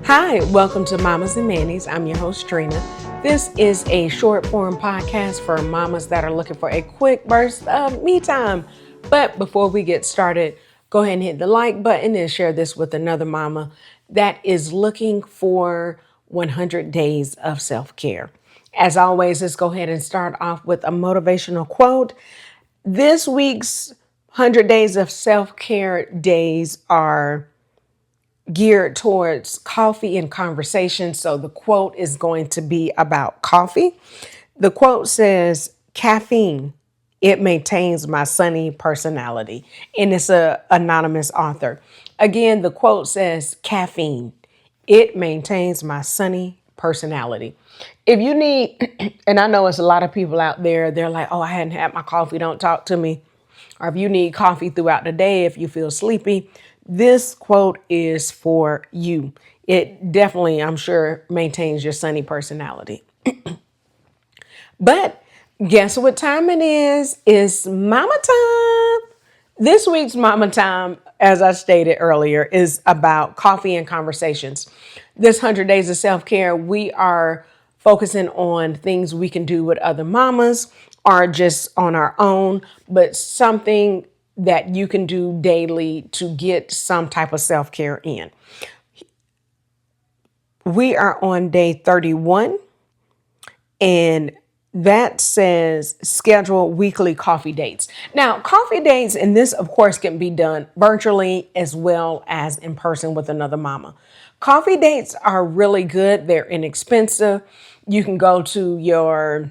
Hi, welcome to Mamas and Mannies. I'm your host, Trina. This is a short form podcast for mamas that are looking for a quick burst of me time. But before we get started, go ahead and hit the like button and share this with another mama that is looking for 100 days of self care. As always, let's go ahead and start off with a motivational quote. This week's 100 days of self care days are geared towards coffee and conversation. So the quote is going to be about coffee. The quote says, "Caffeine, it maintains my sunny personality." And it's a anonymous author. Again, the quote says, "Caffeine, it maintains my sunny personality." If you need, and I know it's a lot of people out there, they're like, "Oh, I hadn't had my coffee, don't talk to me." Or if you need coffee throughout the day, if you feel sleepy, this quote is for you. It definitely, I'm sure, maintains your sunny personality. But guess what time it is? It's mama time. This week's mama time, as I stated earlier, is about coffee and conversations. This 100 days of self-care, we are focusing on things we can do with other mamas or just on our own, but something that you can do daily to get some type of self-care in. We are on day 31, and that says schedule weekly coffee dates. Now, coffee dates, and this, of course, can be done virtually as well as in person with another mama. Coffee dates are really good. They're inexpensive. You can go to your,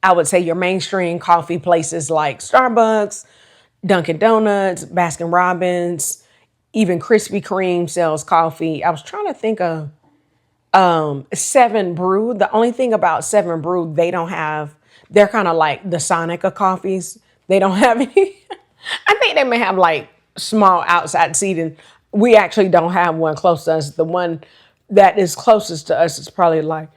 I would say your mainstream coffee places like Starbucks, Dunkin' Donuts, Baskin Robbins, even Krispy Kreme sells coffee. I was trying to think of Seven Brew. The only thing about Seven Brew, they're kind of like the Sonic of coffees. They don't have any, I think they may have like small outside seating. We actually don't have one close to us. The one that is closest to us is probably like,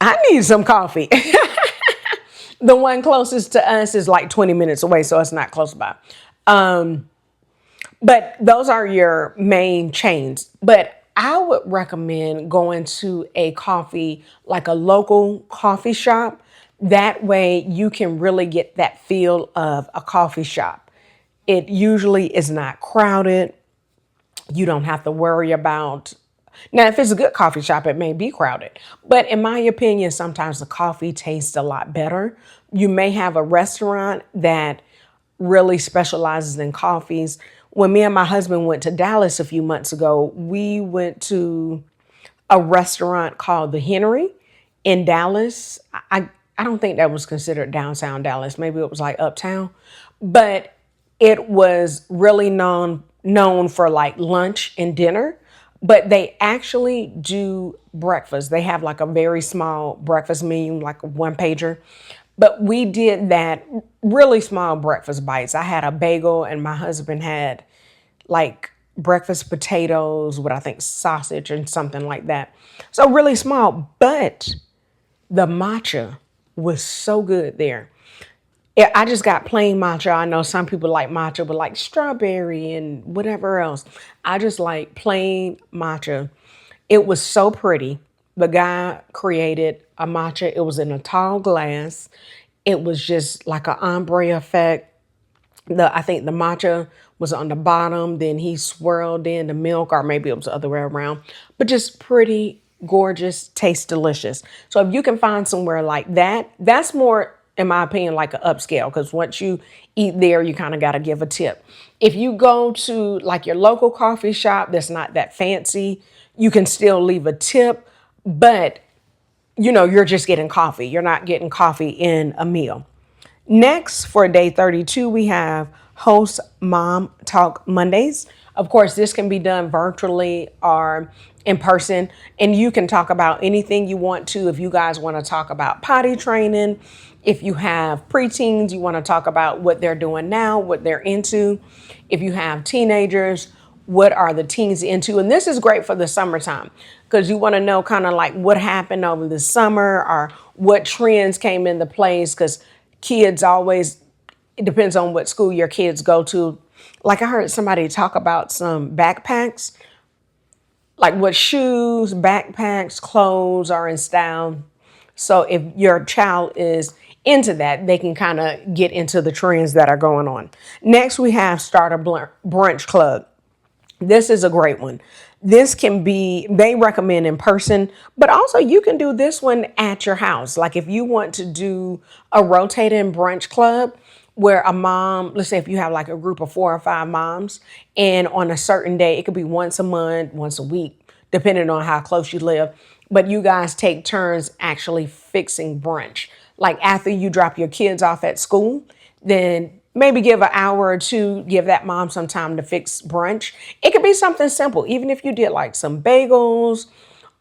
I need some coffee. The one closest to us is like 20 minutes away, so it's not close by. But those are your main chains. But I would recommend going to a coffee, like a local coffee shop. That way you can really get that feel of a coffee shop. It usually is not crowded. You don't have to worry about. Now, if it's a good coffee shop, it may be crowded. But in my opinion, sometimes the coffee tastes a lot better. You may have a restaurant that really specializes in coffees. When me and my husband went to Dallas a few months ago, we went to a restaurant called the Henry in Dallas. I don't think that was considered downtown Dallas. Maybe it was like uptown. But it was really known for like lunch and dinner. But they actually do breakfast. They have like a very small breakfast menu, like a one pager. But we did that really small breakfast bites. I had a bagel and my husband had like breakfast potatoes with, I think, sausage and something like that. So really small, but the matcha was so good there. Yeah, I just got plain matcha. I know some people like matcha with like strawberry and whatever else. I just like plain matcha. It was so pretty. The guy created a matcha. It was in a tall glass. It was just like an ombre effect. I think the matcha was on the bottom. Then he swirled in the milk, or maybe it was the other way around. But just pretty, gorgeous, tastes delicious. So if you can find somewhere like that, that's more, in my opinion, like an upscale. Because once you eat there, you kind of got to give a tip. If you go to like your local coffee shop that's not that fancy, you can still leave a tip. But you're just getting coffee. You're not getting coffee in a meal. Next, for day 32, we have Host Mom Talk Mondays. Of course, this can be done virtually or in person, and you can talk about anything you want to. If you guys want to talk about potty training, if you have preteens, you want to talk about what they're doing now, what they're into. If you have teenagers, what are the teens into? And this is great for the summertime because you want to know kind of like what happened over the summer or what trends came into place, because kids always, it depends on what school your kids go to. Like I heard somebody talk about some backpacks, like what shoes, backpacks, clothes are in style. So if your child is into that, they can kind of get into the trends that are going on. Next, we have Start a Brunch Club. This is a great one. This can be, they recommend in person, but also you can do this one at your house. Like if you want to do a rotating brunch club where a mom, let's say if you have like a group of 4 or 5 moms, and on a certain day, it could be once a month, once a week, depending on how close you live. But you guys take turns actually fixing brunch. Like after you drop your kids off at school, then maybe give an hour or two, give that mom some time to fix brunch. It could be something simple, even if you did like some bagels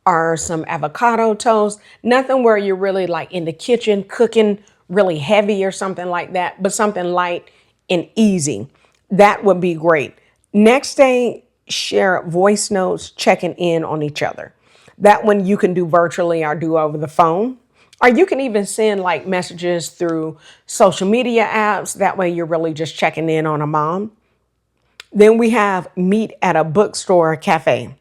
or some avocado toast, nothing where you're really like in the kitchen cooking really heavy or something like that, but something light and easy. That would be great. Next day, share voice notes checking in on each other. That one you can do virtually or do over the phone. Or you can even send like messages through social media apps. That way you're really just checking in on a mom. Then we have meet at a bookstore cafe.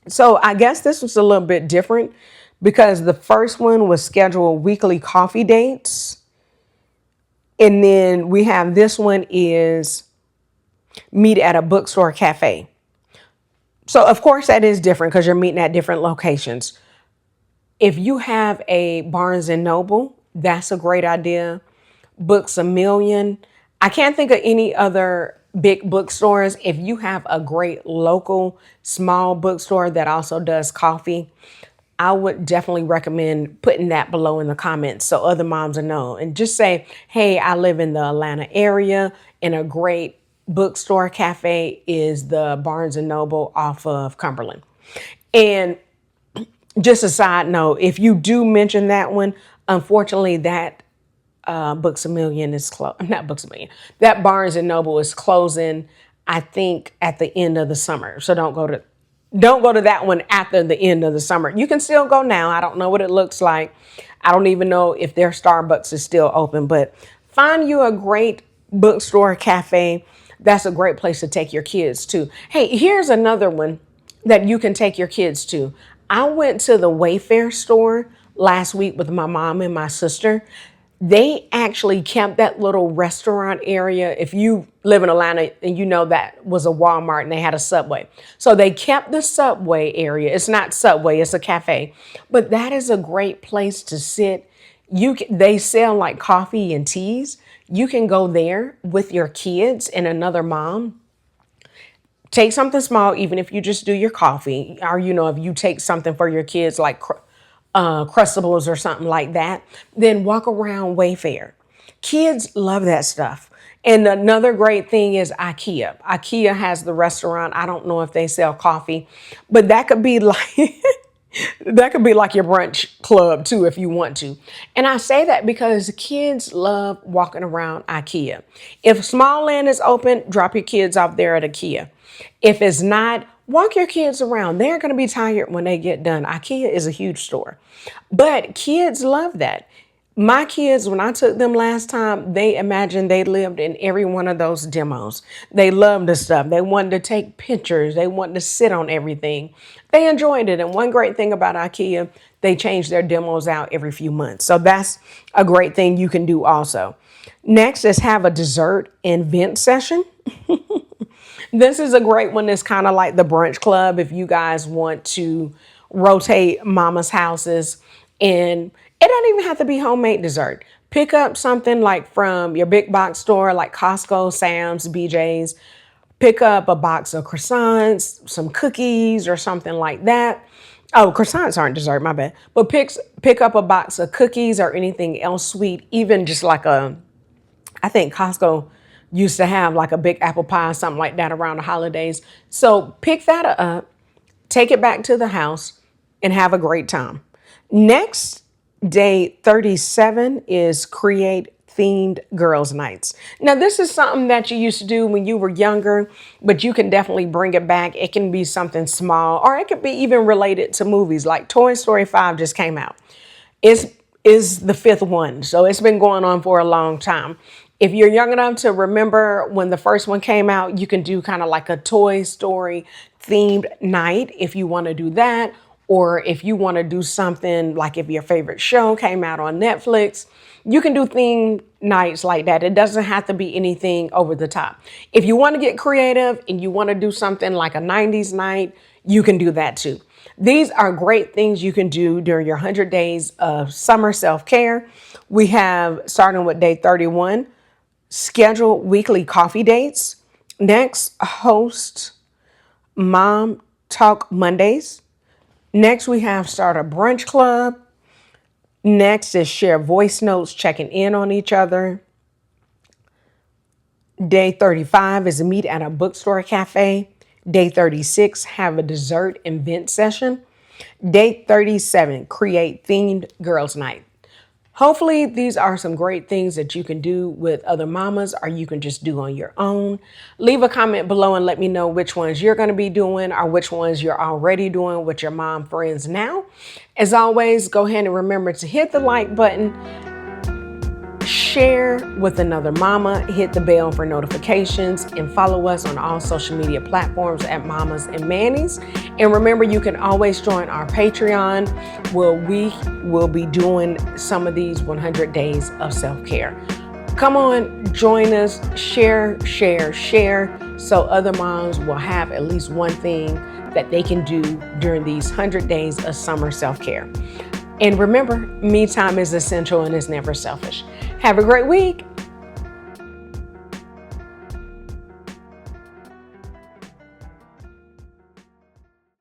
So I guess this was a little bit different because the first one was scheduled weekly coffee dates. And then we have this one is meet at a bookstore cafe. So of course that is different because you're meeting at different locations. If you have a Barnes and Noble, that's a great idea. Books a Million. I can't think of any other big bookstores. If you have a great local small bookstore that also does coffee, I would definitely recommend putting that below in the comments so other moms will know. And just say, hey, I live in the Atlanta area and a great bookstore cafe is the Barnes and Noble off of Cumberland. And just a side note, if you do mention that one, unfortunately, that Books a Million is not Books a Million. That Barnes and Noble is closing, I think, at the end of the summer. So don't go to that one after the end of the summer. You can still go now. I don't know what it looks like. I don't even know if their Starbucks is still open, but find you a great bookstore cafe. That's a great place to take your kids to. Hey, here's another one that you can take your kids to. I went to the Wayfair store last week with my mom and my sister. They actually kept that little restaurant area. If you live in Atlanta and you know that was a Walmart and they had a Subway. So they kept the Subway area. It's not Subway, it's a cafe. But that is a great place to sit. They sell like coffee and teas. You can go there with your kids and another mom. Take something small, even if you just do your coffee, or if you take something for your kids like Crustables or something like that, then walk around Wayfair. Kids love that stuff. And another great thing is IKEA. IKEA has the restaurant. I don't know if they sell coffee, but that could be like that could be like your brunch club too if you want to. And I say that because kids love walking around IKEA. If Small Land is open, drop your kids off there at IKEA. If it's not, walk your kids around. They're going to be tired when they get done. IKEA is a huge store. But kids love that. My kids, when I took them last time, they imagined they lived in every one of those demos. They loved the stuff. They wanted to take pictures. They wanted to sit on everything. They enjoyed it. And one great thing about IKEA, they change their demos out every few months. So that's a great thing you can do also. Next is have a dessert and vent session. This is a great one. It's kind of like the brunch club if you guys want to rotate mama's houses. And it doesn't even have to be homemade dessert. Pick up something like from your big box store like Costco, Sam's, BJ's. Pick up a box of croissants, some cookies or something like that. Oh, croissants aren't dessert, my bad. But pick up a box of cookies or anything else sweet, even just like I think Costco used to have like a big apple pie, something like that around the holidays. So pick that up, take it back to the house, and have a great time. Next, day 37 is create themed girls' nights. Now, this is something that you used to do when you were younger, but you can definitely bring it back. It can be something small, or it could be even related to movies. Like Toy Story 5 just came out. It's is the fifth one. So it's been going on for a long time. If you're young enough to remember when the first one came out, you can do kind of like a Toy Story themed night if you want to do that. Or if you want to do something like if your favorite show came out on Netflix, you can do themed nights like that. It doesn't have to be anything over the top. If you want to get creative and you want to do something like a 90s night, you can do that too. These are great things you can do during your 100 days of summer self-care. We have, starting with day 31, schedule weekly coffee dates. Next, host Mom Talk Mondays. Next, we have start a brunch club. Next is share voice notes, checking in on each other. Day 35 is meet at a bookstore cafe. Day 36, have a dessert and vent session. Day 37, create themed girls' night. Hopefully, these are some great things that you can do with other mamas or you can just do on your own. Leave a comment below and let me know which ones you're going to be doing or which ones you're already doing with your mom friends now. As always, go ahead and remember to hit the like button, share with another mama, hit the bell for notifications, and follow us on all social media platforms at Mamas and Mannies. And remember, you can always join our Patreon where we will be doing some of these 100 days of self-care. Come on, join us, share, so other moms will have at least one thing that they can do during these 100 days of summer self-care. And remember, me time is essential and is never selfish. Have a great week.